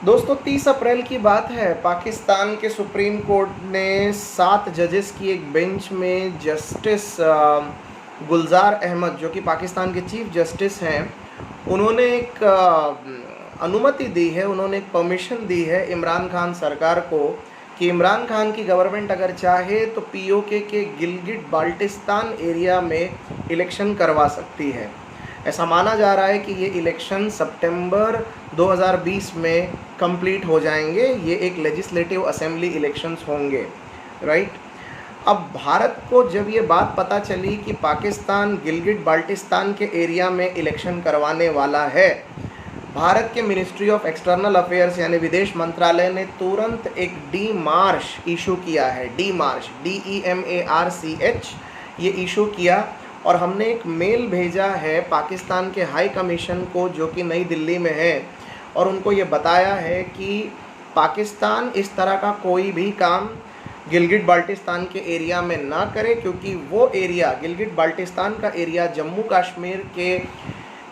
दोस्तों 30 अप्रैल की बात है। पाकिस्तान के सुप्रीम कोर्ट ने 7 जजेस की एक बेंच में जस्टिस गुलजार अहमद, जो कि पाकिस्तान के चीफ जस्टिस हैं, उन्होंने एक अनुमति दी है, उन्होंने एक परमिशन दी है इमरान खान सरकार को कि इमरान खान की गवर्नमेंट अगर चाहे तो पीओके के गिलगिट बाल्टिस्तान एरिया में इलेक्शन करवा सकती है। ऐसा माना जा रहा है कि ये इलेक्शन सितंबर 2020 में कंप्लीट हो जाएंगे। ये एक लेजिस्लेटिव असेंबली इलेक्शंस होंगे, राइट। अब भारत को जब ये बात पता चली कि पाकिस्तान गिलगिट बाल्टिस्तान के एरिया में इलेक्शन करवाने वाला है, भारत के मिनिस्ट्री ऑफ एक्सटर्नल अफेयर्स यानी विदेश मंत्रालय ने तुरंत एक डी मार्च इशू किया है। डी मार्च DEMARCH ये इशू किया और हमने एक मेल भेजा है पाकिस्तान के हाई कमीशन को, जो कि नई दिल्ली में है, और उनको ये बताया है कि पाकिस्तान इस तरह का कोई भी काम गिलगिट बाल्टिस्तान के एरिया में ना करे, क्योंकि वो एरिया गिलगिट बाल्टिस्तान का एरिया जम्मू कश्मीर के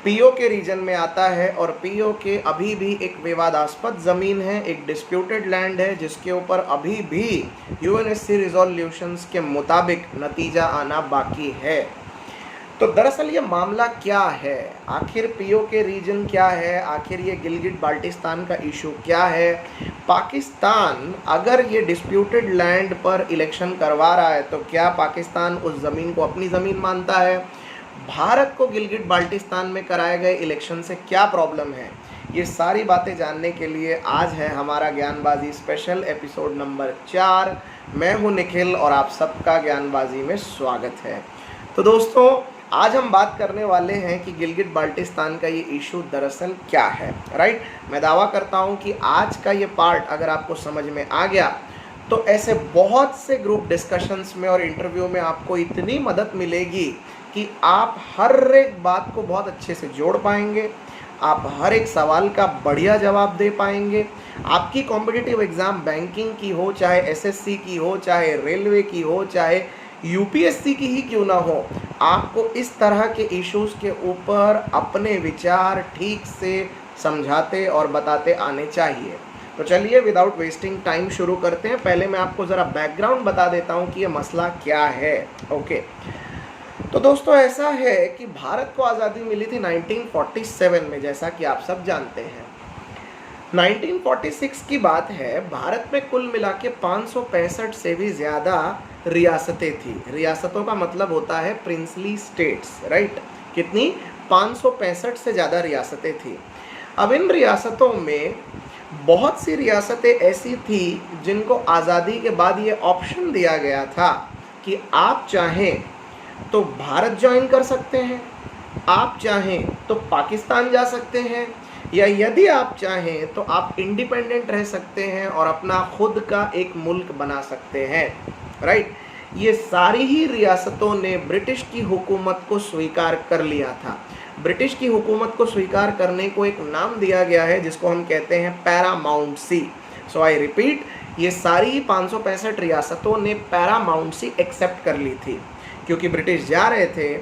पीओके रीजन में आता है और पीओके अभी भी एक विवादास्पद ज़मीन है, एक डिस्प्यूटेड लैंड है, जिसके ऊपर अभी भी UNSC रिजोल्यूशंस के मुताबिक नतीजा आना बाकी है। तो दरअसल ये मामला क्या है, आखिर पीओके रीजन क्या है, आखिर ये गिलगिट बाल्टिस्तान का इशू क्या है। पाकिस्तान अगर ये डिस्प्यूटेड लैंड पर इलेक्शन करवा रहा है तो क्या पाकिस्तान उस ज़मीन को अपनी ज़मीन मानता है? भारत को गिलगिट बाल्टिस्तान में कराए गए इलेक्शन से क्या प्रॉब्लम है? ये सारी बातें जानने के लिए आज है हमारा ज्ञानबाजी स्पेशल एपिसोड नंबर 4। मैं हूँ निखिल और आप सबका ज्ञानबाजी में स्वागत है। तो दोस्तों, आज हम बात करने वाले हैं कि गिलगिट बाल्टिस्तान का ये इशू दरअसल क्या है, राइट। मैं दावा करता हूँ कि आज का ये पार्ट अगर आपको समझ में आ गया तो ऐसे बहुत से ग्रुप डिस्कशंस में और इंटरव्यू में आपको इतनी मदद मिलेगी कि आप हर एक बात को बहुत अच्छे से जोड़ पाएंगे, आप हर एक सवाल का बढ़िया जवाब दे पाएंगे। आपकी कॉम्पिटिटिव एग्ज़ाम बैंकिंग की हो, चाहे SSC की हो, चाहे रेलवे की हो, चाहे UPSC की ही क्यों ना हो, आपको इस तरह के इश्यूज़ के ऊपर अपने विचार ठीक से समझाते और बताते आने चाहिए। तो चलिए विदाउट वेस्टिंग टाइम शुरू करते हैं। पहले मैं आपको ज़रा बैकग्राउंड बता देता हूँ कि ये मसला क्या है। ओके, तो दोस्तों ऐसा है कि भारत को आज़ादी मिली थी 1947 में, जैसा कि आप सब जानते हैं। 1946 की बात है। भारत में कुल मिला के 565 से भी ज़्यादा रियासतें थी। रियासतों का मतलब होता है प्रिंसली स्टेट्स, राइट। कितनी? 565 से ज़्यादा रियासतें थी। अब इन रियासतों में बहुत सी रियासतें ऐसी थी जिनको आज़ादी के बाद ये ऑप्शन दिया गया था कि आप चाहें तो भारत ज्वाइन कर सकते हैं, आप चाहें तो पाकिस्तान जा सकते हैं, या यदि आप चाहें तो आप इंडिपेंडेंट रह सकते हैं और अपना खुद का एक मुल्क बना सकते हैं, राइट। ये सारी ही रियासतों ने ब्रिटिश की हुकूमत को स्वीकार कर लिया था। ब्रिटिश की हुकूमत को स्वीकार करने को एक नाम दिया गया है जिसको हम कहते हैं पैरामाउंट-सी। सो आई रिपीट, ये सारी 565 रियासतों ने पैरामाउंट-सी एक्सेप्ट कर ली थी क्योंकि ब्रिटिश जा रहे थे।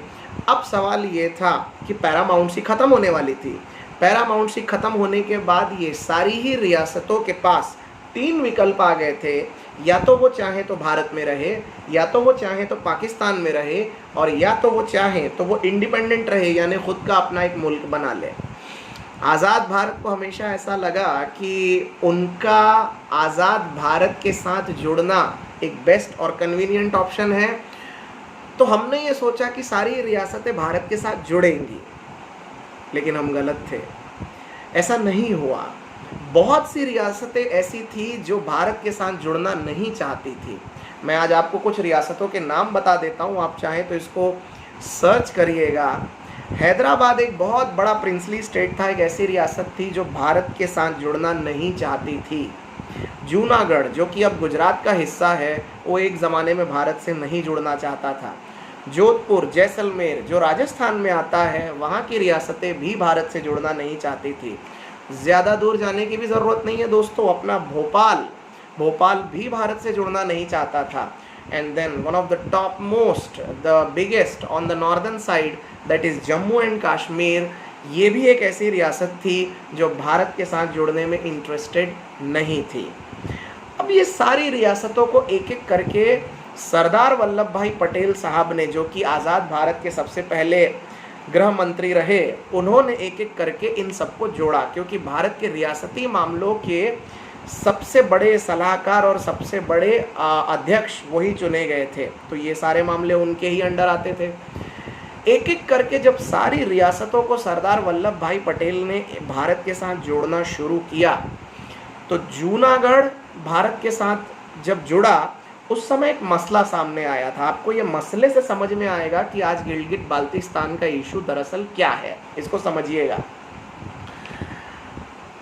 अब सवाल ये था कि पैरामाउंट-सी ख़त्म होने वाली थी। पैरामाउंट-सी ख़त्म होने के बाद ये सारी ही रियासतों के पास 3 विकल्प आ गए थे, या तो वो चाहे तो भारत में रहे, या तो वो चाहे तो पाकिस्तान में रहे, और या तो वो चाहे तो वो इंडिपेंडेंट रहे, यानी खुद का अपना एक मुल्क बना ले। आज़ाद भारत को हमेशा ऐसा लगा कि उनका आज़ाद भारत के साथ जुड़ना एक बेस्ट और कन्वीनियंट ऑप्शन है। तो हमने ये सोचा कि सारी रियासतें भारत के साथ जुड़ेंगी, लेकिन हम गलत थे। ऐसा नहीं हुआ। बहुत सी रियासतें ऐसी थी जो भारत के साथ जुड़ना नहीं चाहती थी। मैं आज आपको कुछ रियासतों के नाम बता देता हूँ, आप चाहें तो इसको सर्च करिएगा। हैदराबाद एक बहुत बड़ा प्रिंसली स्टेट था, एक ऐसी रियासत थी जो भारत के साथ जुड़ना नहीं चाहती थी। जूनागढ़, जो कि अब गुजरात का हिस्सा है, वो एक ज़माने में भारत से नहीं जुड़ना चाहता था। जोधपुर, जैसलमेर, जो राजस्थान में आता है, वहाँ की रियासतें भी भारत से जुड़ना नहीं चाहती थी। ज़्यादा दूर जाने की भी ज़रूरत नहीं है दोस्तों, अपना भोपाल भी भारत से जुड़ना नहीं चाहता था। And then one of the top most, the biggest on the northern side, that is Jammu and Kashmir. ये भी एक ऐसी रियासत थी जो भारत के साथ जुड़ने में इंटरेस्टेड नहीं थी। अब ये सारी रियासतों को एक एक करके सरदार वल्लभ भाई पटेल साहब ने, जो कि आज़ाद भारत के सबसे पहले गृह मंत्री रहे, उन्होंने एक एक करके इन सबको जोड़ा, क्योंकि भारत के रियासती मामलों के सबसे बड़े सलाहकार और सबसे बड़े अध्यक्ष वही चुने गए थे, तो ये सारे मामले उनके ही अंडर आते थे। एक एक करके जब सारी रियासतों को सरदार वल्लभ भाई पटेल ने भारत के साथ जोड़ना शुरू किया, तो जूनागढ़ भारत के साथ जब जुड़ा उस समय एक मसला सामने आया था। आपको ये मसले से समझ में आएगा कि आज गिलगिट बाल्टिस्तान का इशू दरअसल क्या है, इसको समझिएगा।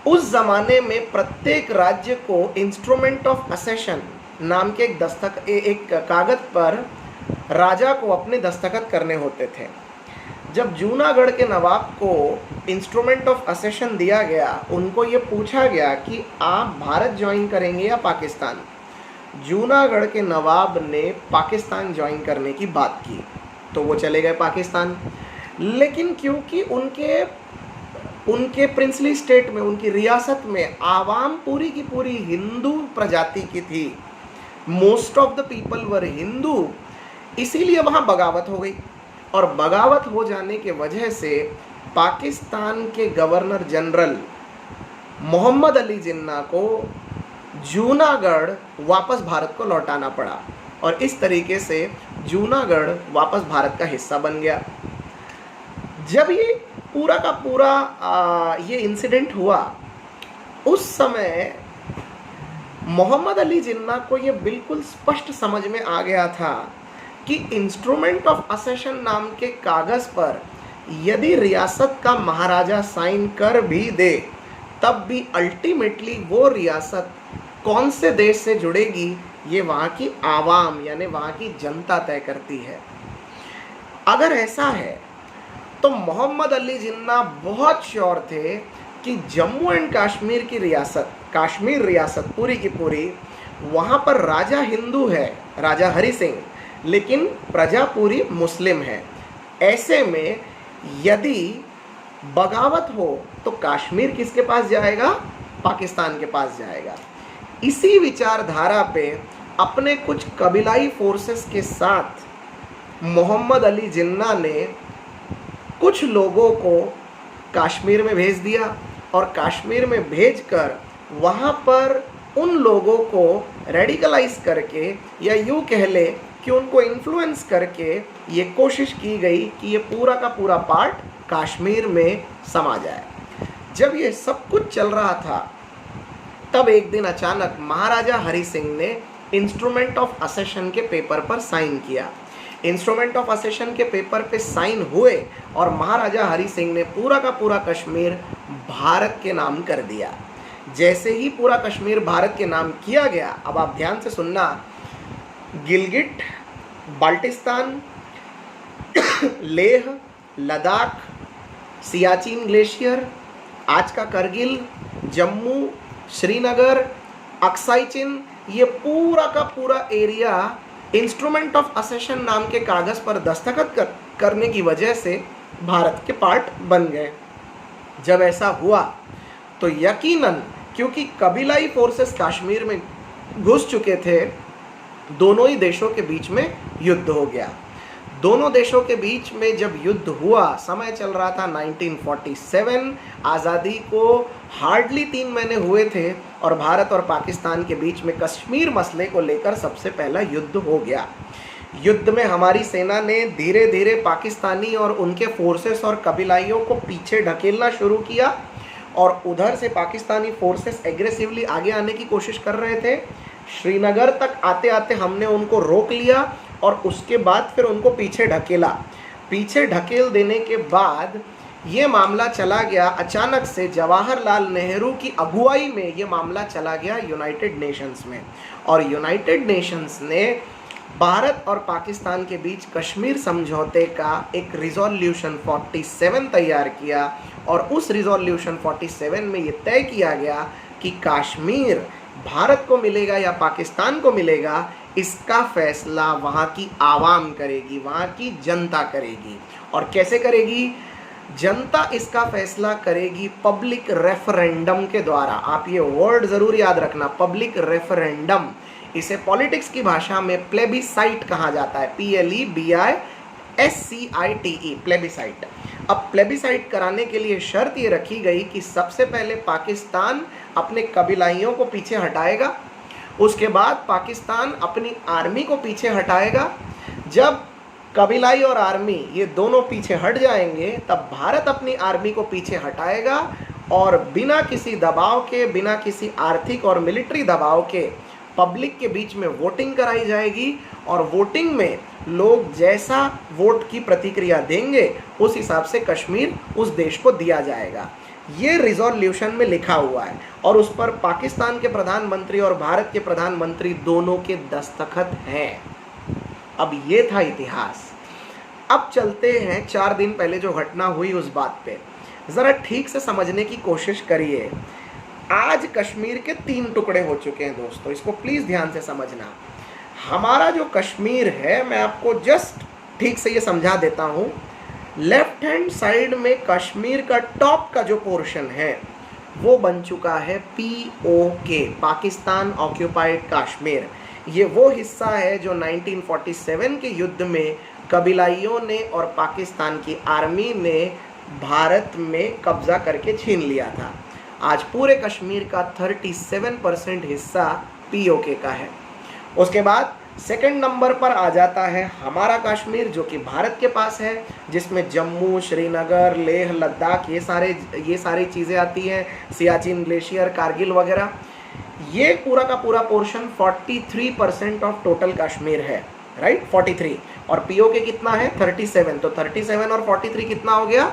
उस जमाने में प्रत्येक राज्य को इंस्ट्रूमेंट ऑफ असेशन नाम के एक कागज पर राजा को अपने दस्तखत करने होते थे। जब जूनागढ़ के नवाब को इंस्ट्रूमेंट ऑफ असेशन दिया गया, उनको ये पूछा गया कि आप भारत ज्वाइन करेंगे या पाकिस्तान। जूनागढ़ के नवाब ने पाकिस्तान ज्वाइन करने की बात की, तो वो चले गए पाकिस्तान। लेकिन क्योंकि उनके प्रिंसली स्टेट में, उनकी रियासत में आवाम पूरी की पूरी हिंदू प्रजाति की थी, most of the people were Hindu, इसीलिए वहाँ बगावत हो गई। और बगावत हो जाने के वजह से पाकिस्तान के गवर्नर जनरल मोहम्मद अली जिन्ना को जूनागढ़ वापस भारत को लौटाना पड़ा, और इस तरीके से जूनागढ़ वापस भारत का हिस्सा बन गया। जब ये पूरा का पूरा ये इंसिडेंट हुआ, उस समय मोहम्मद अली जिन्ना को ये बिल्कुल स्पष्ट समझ में आ गया था कि इंस्ट्रूमेंट ऑफ असेशन नाम के कागज़ पर यदि रियासत का महाराजा साइन कर भी दे, तब भी अल्टीमेटली वो रियासत कौन से देश से जुड़ेगी, ये वहाँ की आवाम यानी वहाँ की जनता तय करती है। अगर ऐसा है तो मोहम्मद अली जिन्ना बहुत श्योर थे कि जम्मू एंड कश्मीर की रियासत, कश्मीर रियासत पूरी की पूरी, वहाँ पर राजा हिंदू है, राजा हरि सिंह, लेकिन प्रजा पूरी मुस्लिम है। ऐसे में यदि बगावत हो तो कश्मीर किसके पास जाएगा? पाकिस्तान के पास जाएगा। इसी विचारधारा पे अपने कुछ कबीलाई फोर्सेस के साथ मोहम्मद अली जिन्ना ने कुछ लोगों को कश्मीर में भेज दिया, और कश्मीर में भेजकर वहाँ पर उन लोगों को रेडिकलाइज करके, या यूँ कह ले कि उनको इन्फ्लुएंस करके ये कोशिश की गई कि ये पूरा का पूरा पार्ट कश्मीर में समा जाए। जब ये सब कुछ चल रहा था, तब एक दिन अचानक महाराजा हरि सिंह ने इंस्ट्रूमेंट ऑफ असेशन के पेपर पर साइन किया। इंस्ट्रूमेंट ऑफ असेशन के पेपर पे साइन हुए और महाराजा हरि सिंह ने पूरा का पूरा कश्मीर भारत के नाम कर दिया। जैसे ही पूरा कश्मीर भारत के नाम किया गया, अब आप ध्यान से सुनना, गिलगिट बाल्टिस्तान, लेह, लद्दाख, सियाचिन ग्लेशियर, आज का करगिल, जम्मू, श्रीनगर, अक्साई चिन, ये पूरा का पूरा एरिया इंस्ट्रूमेंट ऑफ असेशन नाम के कागज़ पर दस्तखत करने की वजह से भारत के पार्ट बन गए। जब ऐसा हुआ तो यकीनन, क्योंकि कबीलाई फोर्सेस कश्मीर में घुस चुके थे, दोनों ही देशों के बीच में युद्ध हो गया। दोनों देशों के बीच में जब युद्ध हुआ, समय चल रहा था 1947, आज़ादी को हार्डली 3 महीने हुए थे, और भारत और पाकिस्तान के बीच में कश्मीर मसले को लेकर सबसे पहला युद्ध हो गया। युद्ध में हमारी सेना ने धीरे धीरे पाकिस्तानी और उनके फोर्सेस और कबीलाइयों को पीछे ढकेलना शुरू किया, और उधर से पाकिस्तानी फोर्सेस एग्रेसिवली आगे आने की कोशिश कर रहे थे। श्रीनगर तक आते आते हमने उनको रोक लिया, और उसके बाद फिर उनको पीछे ढकेला। पीछे ढकेल देने के बाद ये मामला चला गया, अचानक से जवाहरलाल नेहरू की अगुवाई में ये मामला चला गया यूनाइटेड नेशंस में, और यूनाइटेड नेशंस ने भारत और पाकिस्तान के बीच कश्मीर समझौते का एक रिजोल्यूशन 47 तैयार किया, और उस रिजोल्यूशन 47 में ये तय किया गया कि कश्मीर भारत को मिलेगा या पाकिस्तान को मिलेगा, इसका फैसला वहाँ की आवाम करेगी, वहाँ की जनता करेगी। और कैसे करेगी? जनता इसका फैसला करेगी पब्लिक रेफरेंडम के द्वारा। आप ये वर्ड जरूर याद रखना, पब्लिक रेफरेंडम। इसे पॉलिटिक्स की भाषा में प्लेबिसाइट कहा जाता है, PLEBISCITE, प्लेबिसाइट। अब प्लेबिसाइट कराने के लिए शर्त ये रखी गई कि सबसे पहले पाकिस्तान अपने कबीलाइयों को पीछे हटाएगा, उसके बाद पाकिस्तान अपनी आर्मी को पीछे हटाएगा। जब कबीलाई और आर्मी ये दोनों पीछे हट जाएंगे तब भारत अपनी आर्मी को पीछे हटाएगा और बिना किसी दबाव के, बिना किसी आर्थिक और मिलिट्री दबाव के पब्लिक के बीच में वोटिंग कराई जाएगी और वोटिंग में लोग जैसा वोट की प्रतिक्रिया देंगे उस हिसाब से कश्मीर उस देश को दिया जाएगा। ये रिजोल्यूशन में लिखा हुआ है और उस पर पाकिस्तान के प्रधानमंत्री और भारत के प्रधानमंत्री दोनों के दस्तखत हैं। अब ये था इतिहास। अब चलते हैं 4 दिन पहले जो घटना हुई उस बात पे, ज़रा ठीक से समझने की कोशिश करिए। आज कश्मीर के 3 टुकड़े हो चुके हैं दोस्तों, इसको प्लीज़ ध्यान से समझना। हमारा जो कश्मीर है, मैं आपको जस्ट ठीक से ये समझा देता हूँ। लेफ्ट हैंड साइड में कश्मीर का टॉप का जो पोर्शन है वो बन चुका है POK, पाकिस्तान ऑक्यूपाइड कश्मीर। ये वो हिस्सा है जो 1947 के युद्ध में कबीलाइयों ने और पाकिस्तान की आर्मी ने भारत में कब्जा करके छीन लिया था। आज पूरे कश्मीर का 37% हिस्सा POK का है। उसके बाद सेकंड नंबर पर आ जाता है हमारा कश्मीर, जो कि भारत के पास है, जिसमें जम्मू, श्रीनगर, लेह, लद्दाख ये सारी चीज़ें आती हैं, सियाचिन ग्लेशियर, कारगिल वगैरह। ये पूरा का पूरा पोर्शन 43% ऑफ टोटल कश्मीर है, राइट, 43। और POK कितना है? 37। तो 37 और 43 कितना हो गया?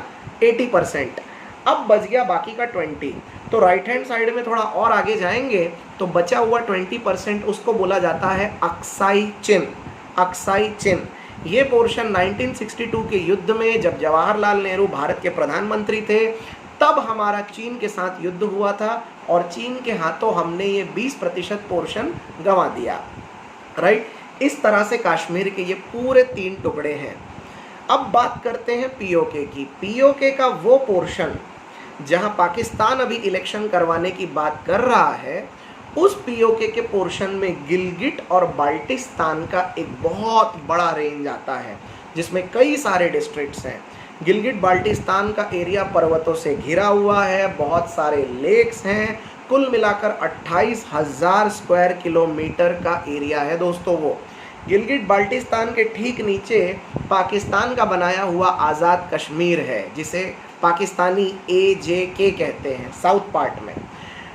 80%। अब बच गया बाकी का 20। तो राइट हैंड साइड में थोड़ा और आगे जाएंगे तो बचा हुआ 20% उसको बोला जाता है अक्साई चिन। अक्साई चिन ये पोर्शन 1962 के युद्ध में जब जवाहरलाल नेहरू भारत के प्रधानमंत्री थे तब हमारा चीन के साथ युद्ध हुआ था और चीन के हाथों हमने ये 20% पोर्शन गंवा दिया, राइट। इस तरह से कश्मीर के ये पूरे 3 टुकड़े हैं। अब बात करते हैं POK की। POK का वो पोर्शन जहां पाकिस्तान अभी इलेक्शन करवाने की बात कर रहा है, उस POK के पोर्शन में गिलगिट और बाल्टिस्तान का एक बहुत बड़ा रेंज आता है जिसमें कई सारे डिस्ट्रिक्ट्स हैं। गिलगिट बाल्टिस्तान का एरिया पर्वतों से घिरा हुआ है, बहुत सारे लेक्स हैं, कुल मिलाकर 28,000 स्क्वायर किलोमीटर का एरिया है दोस्तों। वो गिलगिट बाल्टिस्तान के ठीक नीचे पाकिस्तान का बनाया हुआ आज़ाद कश्मीर है, जिसे पाकिस्तानी AJK कहते हैं साउथ पार्ट में।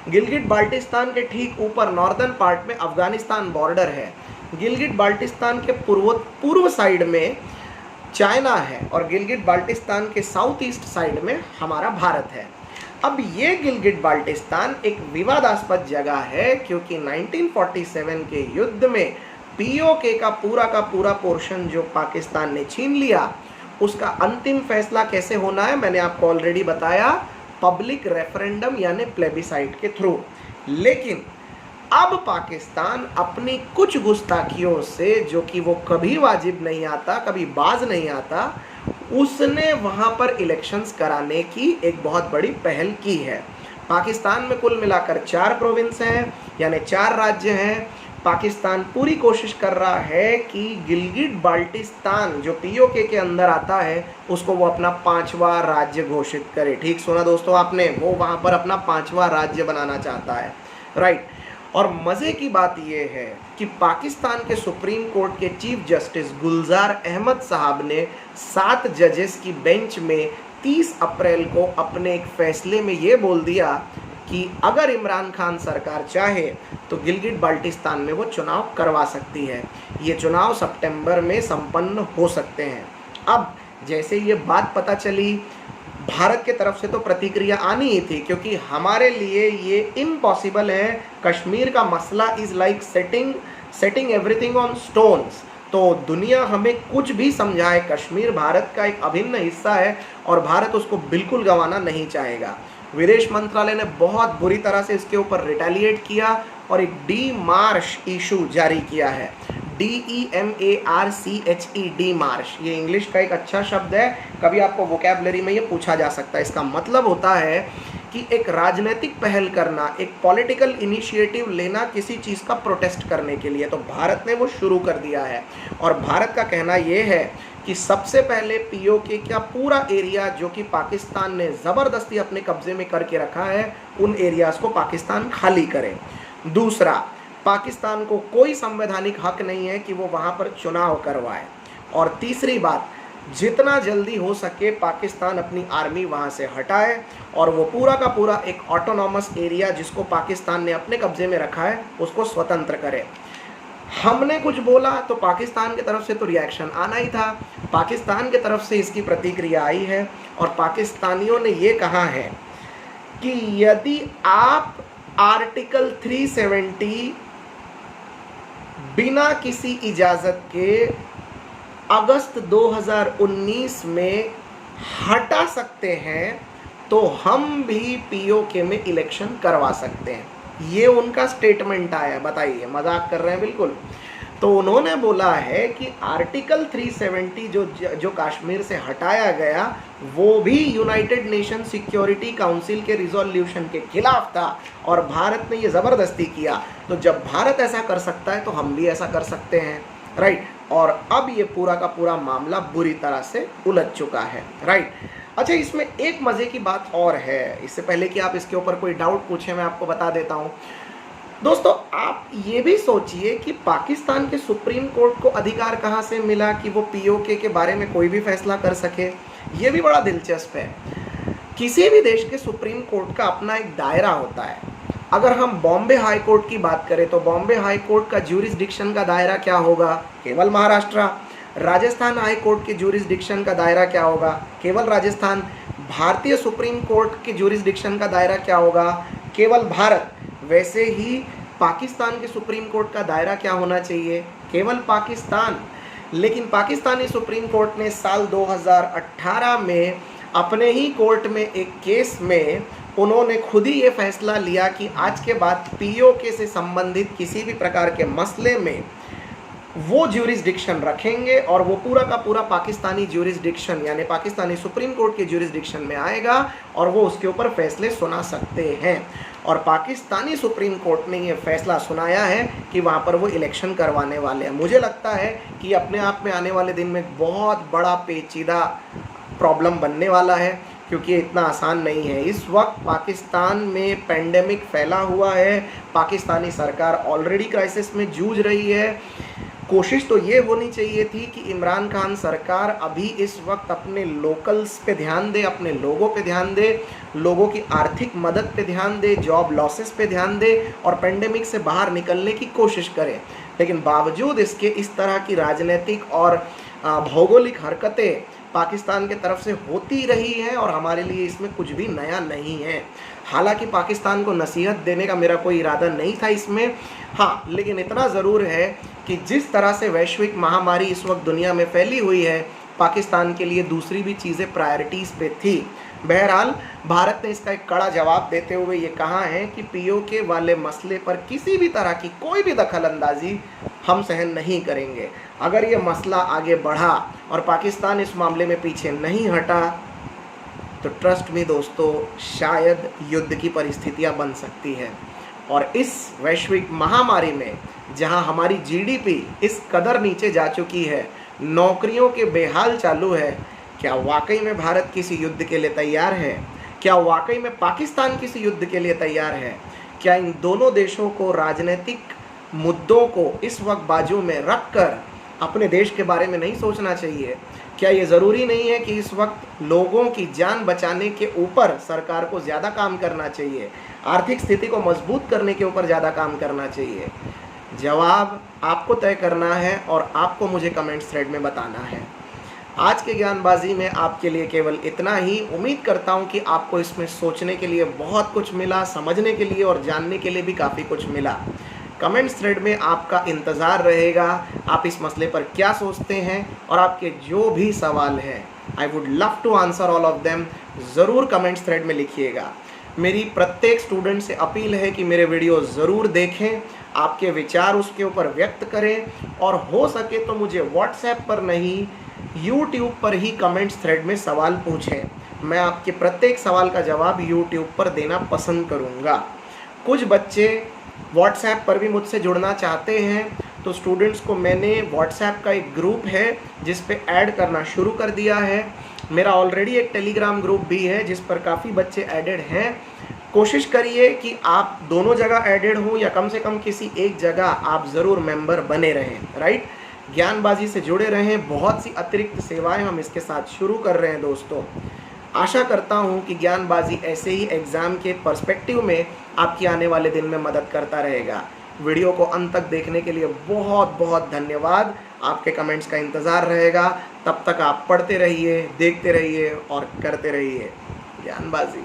गिलगिट बाल्टिस्तान के ठीक ऊपर नॉर्दर्न पार्ट में अफ़गानिस्तान बॉर्डर है। गिलगिट बाल्टिस्तान के पूर्व साइड में चाइना है और गिलगिट बाल्टिस्तान के साउथ ईस्ट साइड में हमारा भारत है। अब ये गिलगिट बाल्टिस्तान एक विवादास्पद जगह है क्योंकि 1947 के युद्ध में POK का पूरा पोर्शन जो पाकिस्तान ने छीन लिया, उसका अंतिम फैसला कैसे होना है मैंने आपको ऑलरेडी बताया, पब्लिक रेफरेंडम यानी प्लेबिसाइट के थ्रू। लेकिन अब पाकिस्तान अपनी कुछ गुस्ताखियों से, जो कि वो कभी वाजिब नहीं आता, कभी बाज नहीं आता, उसने वहाँ पर इलेक्शंस कराने की एक बहुत बड़ी पहल की है। पाकिस्तान में कुल मिलाकर 4 प्रोविंस हैं यानी 4 राज्य हैं। पाकिस्तान पूरी कोशिश कर रहा है कि गिलगिट बाल्टिस्तान जो POK के अंदर आता है उसको वो अपना 5वां राज्य घोषित करे। ठीक सुना दोस्तों आपने, वो वहाँ पर अपना 5वां राज्य बनाना चाहता है, राइट। और मज़े की बात यह है कि पाकिस्तान के सुप्रीम कोर्ट के चीफ जस्टिस गुलजार अहमद साहब ने 7 जजेस की बेंच में 30 अप्रैल को अपने एक फैसले में ये बोल दिया कि अगर इमरान खान सरकार चाहे तो गिलगिट बाल्टिस्तान में वो चुनाव करवा सकती है। ये चुनाव सितंबर में संपन्न हो सकते हैं। अब जैसे ये बात पता चली, भारत के तरफ से तो प्रतिक्रिया आनी ही थी क्योंकि हमारे लिए ये इम्पॉसिबल है। कश्मीर का मसला is like setting everything on stones. तो दुनिया हमें कुछ भी समझाए, कश्मीर भारत का एक अभिन्न हिस्सा है और भारत उसको बिल्कुल गंवाना नहीं चाहेगा। विदेश मंत्रालय ने बहुत बुरी तरह से इसके ऊपर रिटेलिएट किया और एक डीमार्श इशू जारी किया है। DEMARCHE, डीमार्श। ये इंग्लिश का एक अच्छा शब्द है, कभी आपको वोकैबुलरी में ये पूछा जा सकता है। इसका मतलब होता है कि एक राजनीतिक पहल करना, एक पॉलिटिकल इनिशिएटिव लेना किसी चीज़ का प्रोटेस्ट करने के लिए। तो भारत ने वो शुरू कर दिया है और भारत का कहना ये है कि सबसे पहले पीओके का पूरा एरिया जो कि पाकिस्तान ने ज़बरदस्ती अपने कब्जे में करके रखा है, उन एरियाज़ को पाकिस्तान खाली करे। दूसरा, पाकिस्तान को कोई संवैधानिक हक नहीं है कि वो वहाँ पर चुनाव करवाए। और तीसरी बात, जितना जल्दी हो सके पाकिस्तान अपनी आर्मी वहाँ से हटाए और वो पूरा का पूरा एक ऑटोनॉमस एरिया जिसको पाकिस्तान ने अपने कब्जे में रखा है उसको स्वतंत्र करे। हमने कुछ बोला तो पाकिस्तान की तरफ से तो रिएक्शन आना ही था, पाकिस्तान की तरफ से इसकी प्रतिक्रिया आई है और पाकिस्तानियों ने ये कहा है कि यदि आप आर्टिकल 370 बिना किसी इजाज़त के अगस्त 2019 में हटा सकते हैं तो हम भी पीओके में इलेक्शन करवा सकते हैं। ये उनका स्टेटमेंट आया। बताइए, मजाक कर रहे हैं बिल्कुल। तो उन्होंने बोला है कि आर्टिकल 370 जो कश्मीर से हटाया गया वो भी यूनाइटेड नेशन सिक्योरिटी काउंसिल के रिजोल्यूशन के खिलाफ था और भारत ने ये ज़बरदस्ती किया। तो जब भारत ऐसा कर सकता है तो हम भी ऐसा कर सकते हैं, राइट। और अब ये पूरा का पूरा मामला बुरी तरह से उलझ चुका है, राइट। अच्छा, इसमें एक मज़े की बात और है। इससे पहले कि आप इसके ऊपर कोई डाउट पूछें, मैं आपको बता देता हूँ। दोस्तों, आप ये भी सोचिए कि पाकिस्तान के सुप्रीम कोर्ट को अधिकार कहाँ से मिला कि वो पीओके के बारे में कोई भी फैसला कर सके। ये भी बड़ा दिलचस्प है। किसी भी देश के सुप्रीम कोर्ट का अपना एक दायरा होता है। अगर हम बॉम्बे हाई कोर्ट की बात करें तो बॉम्बे हाई कोर्ट का ज्यूरिसडिक्शन का दायरा क्या होगा? केवल महाराष्ट्र। राजस्थान हाई कोर्ट के ज्यूरिसडिक्शन का दायरा क्या होगा? केवल राजस्थान। भारतीय सुप्रीम कोर्ट के ज्यूरिसडिक्शन का दायरा क्या होगा? केवल भारत। वैसे ही पाकिस्तान के सुप्रीम कोर्ट का दायरा क्या होना चाहिए? केवल पाकिस्तान। लेकिन पाकिस्तानी सुप्रीम कोर्ट ने साल 2018 में अपने ही कोर्ट में एक केस में उन्होंने खुद ही ये फैसला लिया कि आज के बाद पीओके से संबंधित किसी भी प्रकार के मसले में वो ज्यूरिसडिक्शन रखेंगे और वो पूरा का पूरा पाकिस्तानी ज्यूरिसडिक्शन यानी पाकिस्तानी सुप्रीम कोर्ट के ज्यूरिसडिक्शन में आएगा और वो उसके ऊपर फैसले सुना सकते हैं। और पाकिस्तानी सुप्रीम कोर्ट ने ये फैसला सुनाया है कि वहाँ पर वो इलेक्शन करवाने वाले हैं। मुझे लगता है कि अपने आप में आने वाले दिन में बहुत बड़ा पेचीदा प्रॉब्लम बनने वाला है, क्योंकि ये इतना आसान नहीं है। इस वक्त पाकिस्तान में पेंडेमिक फैला हुआ है, पाकिस्तानी सरकार ऑलरेडी क्राइसिस में जूझ रही है। कोशिश तो ये होनी चाहिए थी कि इमरान खान सरकार अभी इस वक्त अपने लोकल्स पे ध्यान दे, अपने लोगों पे ध्यान दे, लोगों की आर्थिक मदद पे ध्यान दे, जॉब लॉसेस पे ध्यान दे और पेंडेमिक से बाहर निकलने की कोशिश करे। लेकिन बावजूद इसके इस तरह की राजनीतिक और भौगोलिक हरकतें पाकिस्तान के तरफ से होती रही हैं और हमारे लिए इसमें कुछ भी नया नहीं है। हालांकि पाकिस्तान को नसीहत देने का मेरा कोई इरादा नहीं था इसमें, हाँ, लेकिन इतना ज़रूर है कि जिस तरह से वैश्विक महामारी इस वक्त दुनिया में फैली हुई है, पाकिस्तान के लिए दूसरी भी चीज़ें प्रायोरिटीज़ पे थी। बहरहाल भारत ने इसका एक कड़ा जवाब देते हुए ये कहा है कि पीओके वाले मसले पर किसी भी तरह की कोई भी दखल अंदाजी हम सहन नहीं करेंगे। अगर ये मसला आगे बढ़ा और पाकिस्तान इस मामले में पीछे नहीं हटा तो ट्रस्ट में दोस्तों, शायद युद्ध की परिस्थितियां बन सकती है। और इस वैश्विक महामारी में जहां हमारी जीडीपी इस कदर नीचे जा चुकी है, नौकरियों के बेहाल चालू है, क्या वाकई में भारत किसी युद्ध के लिए तैयार है? क्या वाकई में पाकिस्तान किसी युद्ध के लिए तैयार है? क्या इन दोनों देशों को राजनीतिक मुद्दों को इस वक्त बाजू में रखकर अपने देश के बारे में नहीं सोचना चाहिए? क्या ये ज़रूरी नहीं है कि इस वक्त लोगों की जान बचाने के ऊपर सरकार को ज़्यादा काम करना चाहिए, आर्थिक स्थिति को मजबूत करने के ऊपर ज़्यादा काम करना चाहिए? जवाब आपको तय करना है और आपको मुझे कमेंट्स थ्रेड में बताना है। आज के ज्ञानबाजी में आपके लिए केवल इतना ही। उम्मीद करता हूँ कि आपको इसमें सोचने के लिए बहुत कुछ मिला, समझने के लिए और जानने के लिए भी काफ़ी कुछ मिला। कमेंट्स थ्रेड में आपका इंतज़ार रहेगा, आप इस मसले पर क्या सोचते हैं और आपके जो भी सवाल हैं, I would love to answer all of them. ज़रूर कमेंट्स थ्रेड में लिखिएगा। मेरी प्रत्येक स्टूडेंट से अपील है कि मेरे वीडियो ज़रूर देखें, आपके विचार उसके ऊपर व्यक्त करें और हो सके तो मुझे व्हाट्सएप पर नहीं, यूट्यूब पर ही कमेंट्स थ्रेड में सवाल पूछें। मैं आपके प्रत्येक सवाल का जवाब यूट्यूब पर देना पसंद करूँगा। कुछ बच्चे व्हाट्सएप पर भी मुझसे जुड़ना चाहते हैं, तो स्टूडेंट्स को मैंने व्हाट्सएप का एक ग्रुप है जिस पे ऐड करना शुरू कर दिया है। मेरा ऑलरेडी एक टेलीग्राम ग्रुप भी है जिस पर काफ़ी बच्चे ऐडेड हैं। कोशिश करिए कि आप दोनों जगह ऐडेड हों या कम से कम किसी एक जगह आप ज़रूर मेंबर बने रहें, राइट। ज्ञानबाजी से जुड़े रहें। बहुत सी अतिरिक्त सेवाएं हम इसके साथ शुरू कर रहे हैं दोस्तों। आशा करता हूं कि ज्ञानबाजी ऐसे ही एग्ज़ाम के पर्सपेक्टिव में आपकी आने वाले दिन में मदद करता रहेगा। वीडियो को अंत तक देखने के लिए बहुत बहुत धन्यवाद। आपके कमेंट्स का इंतज़ार रहेगा। तब तक आप पढ़ते रहिए, देखते रहिए और करते रहिए ज्ञानबाजी।